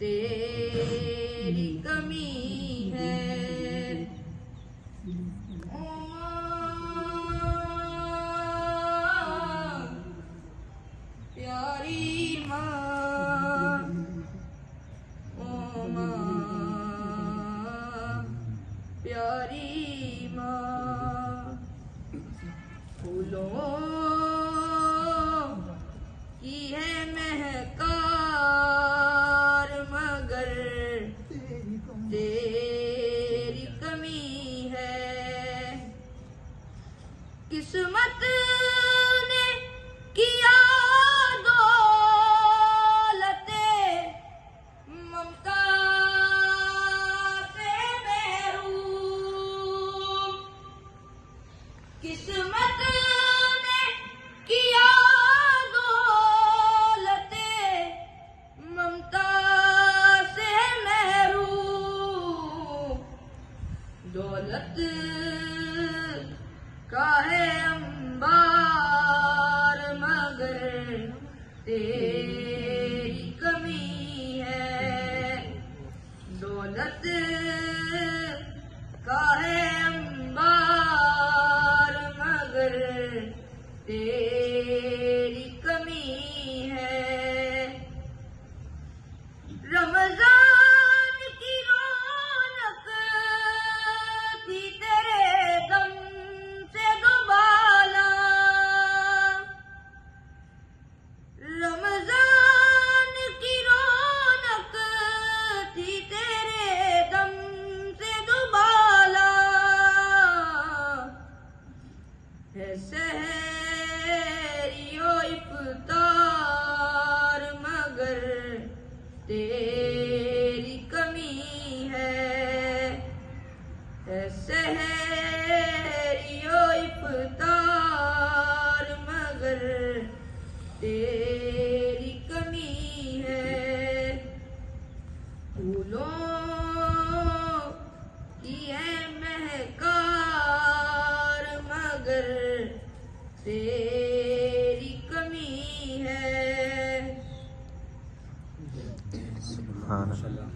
तेरी कमी है। ओ माँ, प्यारी माँ, ओ माँ, प्यारी माँ, फूलों की है महकार मगर तेरी कमी है। किस्मत ने किया दौलते ममता से महरूम। किस्मत ने किया दौलते ममता से महरूम। दौलत का है अंबार मगर तेरी कमी है। दौलत का है अंबार मगर तेरी कमी है। रमजान की रौनक थी तेरे दम से दुबाला। रमजान की रौनक थी तेरे दम से दुबाला। है सहरियो इफ्तार मगर तेरी कमी है। सहरियो इफ्तार मगर तेरी कमी है। फूलों की है महकार मगर तेरी कमी है। सुभान अल्लाह।